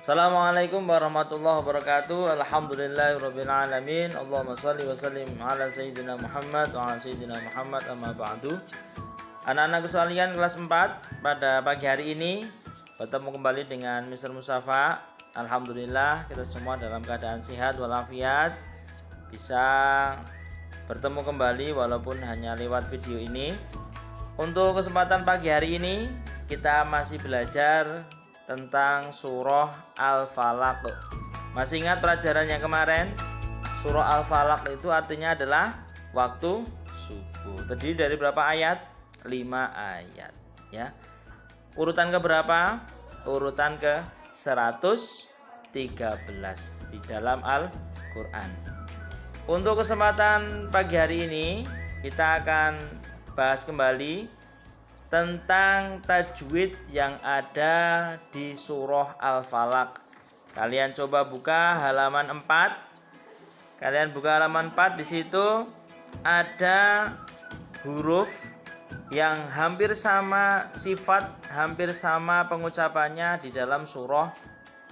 Assalamualaikum warahmatullahi wabarakatuh. Alhamdulillahirabbil alamin. Allahumma shalli wa sallim ala sayyidina Muhammad wa ala sayyidina Muhammad amma ba'du. Anak-anak sekalian kelas 4, pada pagi hari ini bertemu kembali dengan Mr. Mustafa. Alhamdulillah kita semua dalam keadaan sehat walafiat, bisa bertemu kembali walaupun hanya lewat video ini. Untuk kesempatan pagi hari ini kita masih belajar tentang surah Al-Falaq. Masih ingat pelajaran yang kemarin? Surah Al-Falaq itu artinya adalah waktu subuh. Terdiri dari berapa ayat? 5 ayat ya. Urutan ke berapa? Urutan ke 113 di dalam Al-Qur'an. Untuk kesempatan pagi hari ini kita akan bahas kembali tentang tajwid yang ada di surah Al-Falaq. Kalian coba buka halaman 4. Kalian buka halaman 4, di situ ada huruf yang hampir sama sifat, hampir sama pengucapannya di dalam surah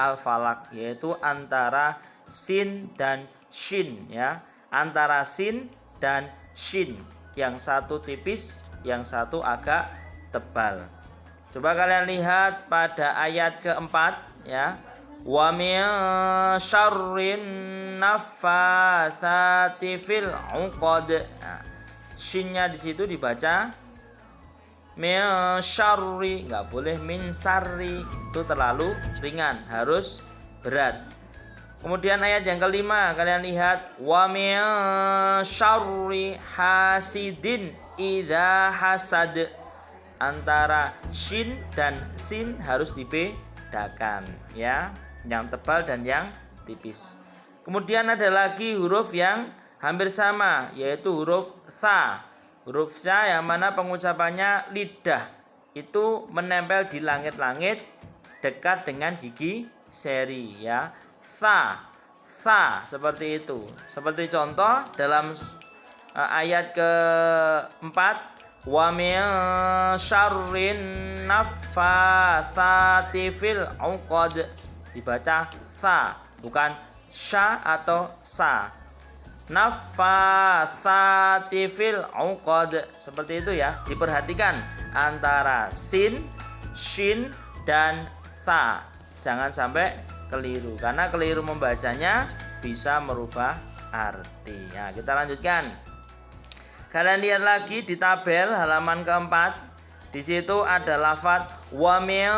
Al-Falaq, yaitu antara sin dan shin ya. Antara sin dan shin, yang satu tipis, yang satu agak tebal. Coba kalian lihat pada ayat keempat ya. Wa min syarrin naffatsati fil 'uqad. Nah, shinnya di situ dibaca min syarri, enggak boleh min sarri, itu terlalu ringan, harus berat. Kemudian ayat yang kelima kalian lihat wa min syarri hasidin idza hasad. Antara shin dan sin harus dibedakan ya, yang tebal dan yang tipis. Kemudian ada lagi huruf yang hampir sama, yaitu huruf tha. Huruf tha yang mana pengucapannya lidah itu menempel di langit-langit dekat dengan gigi seri ya. Tha, tha seperti itu. Seperti contoh dalam ayat keempat, wa min syarrin naffatsati fil 'uqad, dibaca sa, bukan sya atau sa. Naffatsati fil 'uqad, seperti itu ya. Diperhatikan antara sin, shin dan sa. Jangan sampai keliru, karena keliru membacanya bisa merubah arti. Ya, kita lanjutkan. Kalian lihat lagi di tabel halaman keempat. Di situ ada lafadz wa min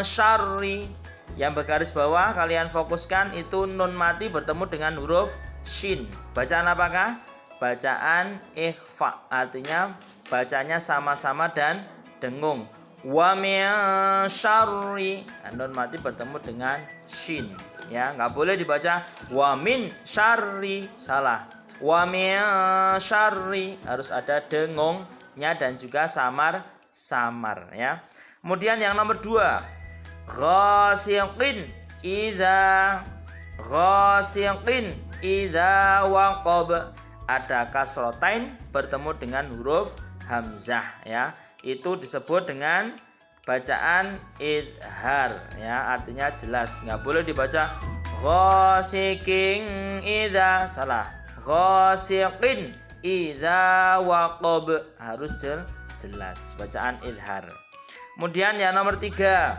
syarri. Yang bergaris bawah kalian fokuskan itu nun mati bertemu dengan huruf shin. Bacaan apakah? Bacaan ikhfa, artinya bacanya sama-sama dan dengung. Wa min syarri. Nun mati bertemu dengan shin ya, nggak boleh dibaca wa min syarri, salah. Wa min syarri, harus ada dengungnya dan juga samar-samar ya. Kemudian yang nomor 2, ghasiqin idza waqab. Ada kasrotain bertemu dengan huruf hamzah ya. Itu disebut dengan bacaan idhar ya, artinya jelas. Nggak boleh dibaca ghasiqin idza, salah. Ghasiqin idza waqab, harus jelas bacaan idhar. Kemudian yang nomor 3,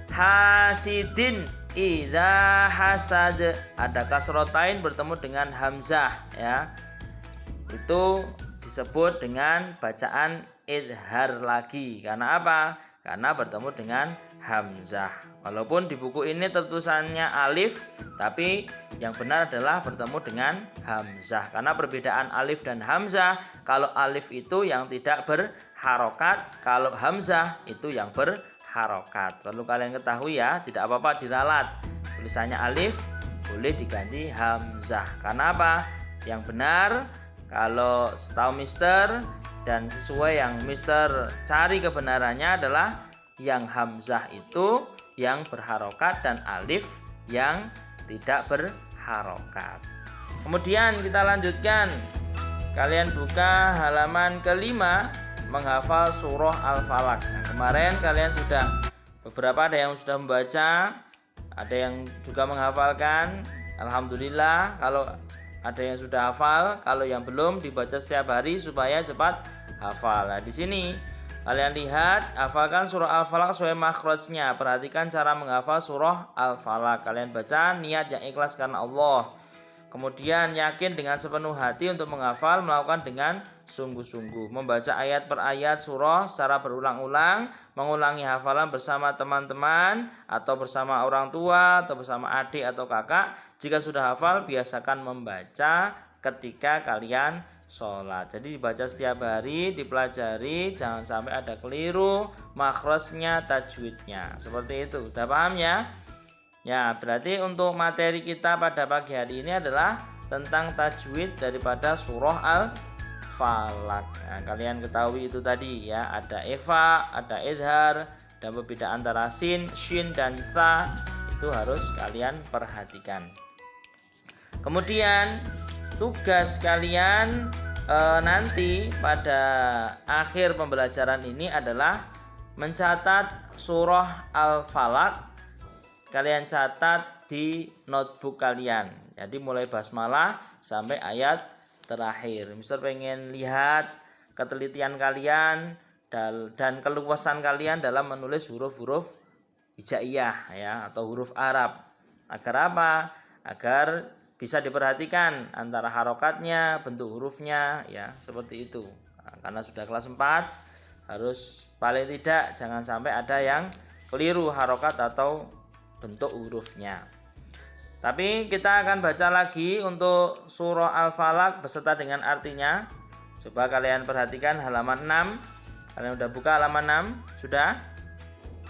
hasidin idza hasad. Ada kasrotain bertemu dengan hamzah ya. Itu disebut dengan bacaan idhar lagi. Karena apa? Karena bertemu dengan hamzah. Walaupun di buku ini tertulisannya alif, tapi yang benar adalah bertemu dengan hamzah. Karena perbedaan alif dan hamzah, kalau alif itu yang tidak berharokat, kalau hamzah itu yang berharokat. Perlu kalian ketahui ya, tidak apa-apa diralat. Tulisannya alif boleh diganti hamzah. Karena apa? Yang benar kalau setahu Mister dan sesuai yang Mister cari kebenarannya adalah yang hamzah itu yang berharokat dan alif yang tidak berharokat. Kemudian kita lanjutkan. Kalian buka halaman kelima, menghafal surah Al-Falaq. Nah, kemarin kalian sudah beberapa ada yang sudah membaca ada yang juga menghafalkan. Alhamdulillah kalau ada yang sudah hafal, kalau yang belum dibaca setiap hari supaya cepat hafal. Nah, di sini kalian lihat, hafalkan surah Al-Falaq sesuai makhrajnya. Perhatikan cara menghafal surah Al-Falaq. Kalian baca niat yang ikhlas karena Allah. Kemudian yakin dengan sepenuh hati untuk menghafal, melakukan dengan sungguh-sungguh. Membaca ayat per ayat surah secara berulang-ulang, mengulangi hafalan bersama teman-teman atau bersama orang tua atau bersama adik atau kakak. Jika sudah hafal, biasakan membaca ketika kalian sholat. Jadi dibaca setiap hari, dipelajari, jangan sampai ada keliru makhrajnya, tajwidnya. Seperti itu. Udah paham ya? Ya, berarti untuk materi kita pada pagi hari ini adalah tentang tajwid daripada surah Al-Falaq. Nah, kalian ketahui itu tadi ya, ada ikhfa, ada idhar, dan perbedaan antara sin, shin, dan ta itu harus kalian perhatikan. Kemudian tugas kalian nanti pada akhir pembelajaran ini adalah mencatat surah Al-Falaq. Kalian catat di notebook kalian. Jadi mulai basmalah sampai ayat terakhir. Mister pengen lihat ketelitian kalian dan keluasan kalian dalam menulis huruf-huruf hijaiyah ya atau huruf Arab. Agar apa? Agar bisa diperhatikan antara harokatnya, bentuk hurufnya ya, seperti itu. Nah, karena sudah kelas 4 harus paling tidak jangan sampai ada yang keliru harokat atau bentuk hurufnya. Tapi kita akan baca lagi untuk surah Al-Falaq beserta dengan artinya. Coba kalian perhatikan halaman 6. Kalian udah buka halaman 6? Sudah?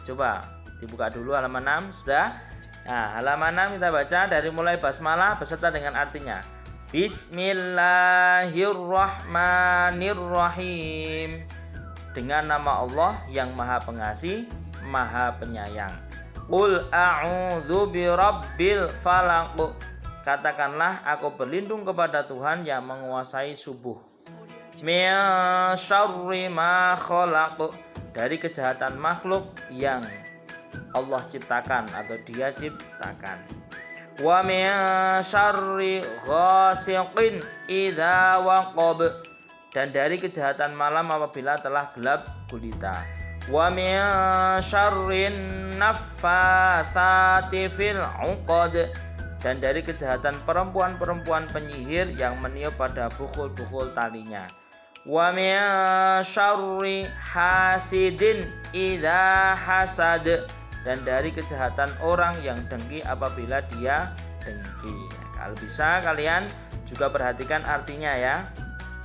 Coba dibuka dulu halaman 6. Sudah? Nah, halaman 6 kita baca dari mulai basmalah beserta dengan artinya. Bismillahirrahmanirrahim. Dengan nama Allah yang Maha Pengasih, Maha Penyayang. Qul a'udzu birabbil falaq. Katakanlah aku berlindung kepada Tuhan yang menguasai subuh. Min syarri ma khalaq. Dari kejahatan makhluk yang Allah ciptakan atau Dia ciptakan. Wa min syarri ghasiqin idza waqab. Dan dari kejahatan malam apabila telah gelap gulita. Wa min syarrin naffatsati fil 'uqad. Dan dari kejahatan perempuan-perempuan penyihir yang meniup pada bukul-bukul talinya. Wa min syarri hasidin idza hasad. Dan dari kejahatan orang yang dengki apabila dia dengki. Kalau bisa kalian juga perhatikan artinya ya.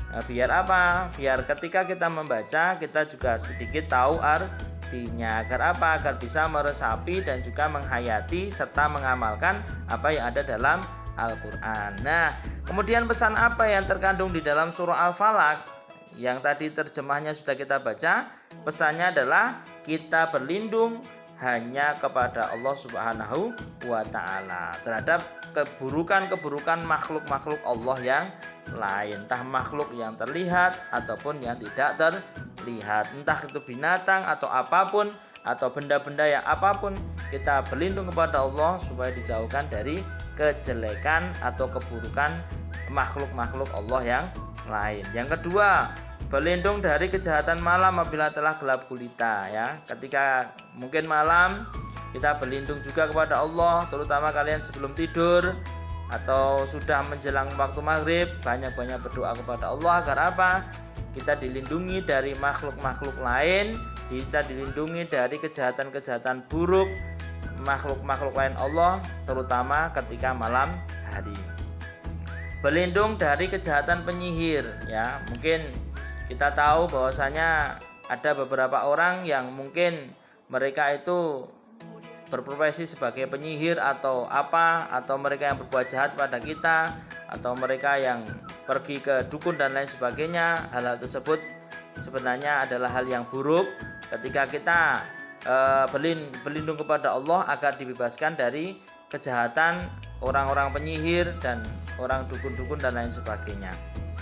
Nah, biar apa? Biar ketika kita membaca kita juga sedikit tahu artinya. Agar apa? Agar bisa meresapi dan juga menghayati serta mengamalkan apa yang ada dalam Al-Quran. Nah, kemudian pesan apa yang terkandung di dalam surah Al-Falaq? Yang tadi terjemahnya sudah kita baca. Pesannya adalah kita berlindung hanya kepada Allah Subhanahu wa Ta'ala terhadap keburukan-keburukan makhluk-makhluk Allah yang lain, entah makhluk yang terlihat ataupun yang tidak terlihat, entah itu binatang atau apapun atau benda-benda yang apapun, kita berlindung kepada Allah supaya dijauhkan dari kejelekan atau keburukan makhluk-makhluk Allah yang lain. Yang kedua, berlindung dari kejahatan malam apabila telah gelap gulita ya. Ketika mungkin malam kita berlindung juga kepada Allah, terutama kalian sebelum tidur atau sudah menjelang waktu maghrib, banyak-banyak berdoa kepada Allah agar apa? Kita dilindungi dari makhluk-makhluk lain, kita dilindungi dari kejahatan-kejahatan buruk makhluk-makhluk lain Allah, terutama ketika malam hari. Berlindung dari kejahatan penyihir ya. Mungkin kita tahu bahwasanya ada beberapa orang yang mungkin mereka itu berprofesi sebagai penyihir atau apa, atau mereka yang berbuat jahat pada kita, atau mereka yang pergi ke dukun dan lain sebagainya. Hal-hal tersebut sebenarnya adalah hal yang buruk. Ketika kita berlindung kepada Allah agar dibebaskan dari kejahatan orang-orang penyihir dan orang dukun-dukun dan lain sebagainya.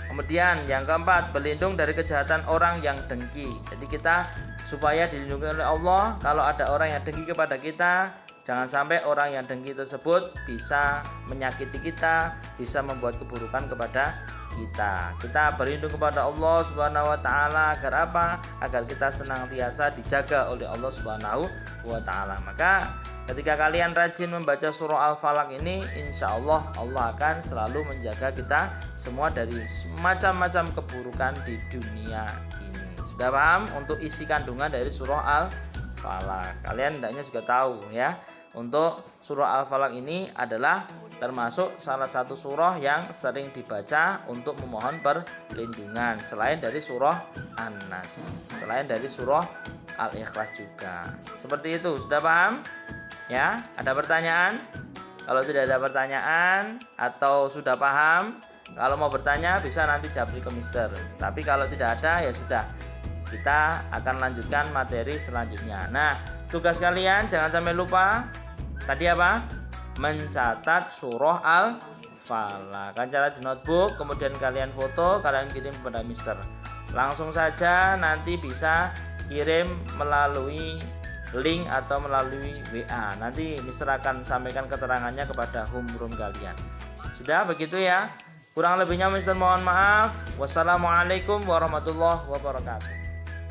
Kemudian yang keempat, berlindung dari kejahatan orang yang dengki. Jadi kita supaya dilindungi oleh Allah, kalau ada orang yang dengki kepada kita, Jangan sampai orang yang dengki tersebut bisa menyakiti kita, bisa membuat keburukan kepada kita. Kita berlindung kepada Allah Subhanahu wa taala agar apa? Agar kita senantiasa dijaga oleh Allah Subhanahu wa taala. Maka ketika kalian rajin membaca surah Al-Falaq ini, insya Allah Allah akan selalu menjaga kita semua dari macam-macam keburukan di dunia ini. Sudah paham untuk isi kandungan dari surah Al-Falaq? Kalian hendaknya juga tahu ya, untuk surah Al-Falaq ini adalah termasuk salah satu surah yang sering dibaca untuk memohon perlindungan selain dari surah An-Nas, selain dari surah Al-Ikhlas juga. Seperti itu, sudah paham? Ya, ada pertanyaan? Kalau tidak ada pertanyaan atau sudah paham, kalau mau bertanya bisa nanti japri ke Mister. Tapi kalau tidak ada ya sudah, kita akan lanjutkan materi selanjutnya. Nah, tugas kalian jangan sampai lupa. Tadi apa? Mencatat surah Al-Falaq. Kan cara di notebook, kemudian kalian foto, kalian kirim kepada Mister. Langsung saja nanti bisa kirim melalui link atau melalui WA. Nanti Mister akan sampaikan keterangannya kepada homeroom kalian. Sudah begitu ya? Kurang lebihnya Mister mohon maaf. Wassalamualaikum warahmatullahi wabarakatuh.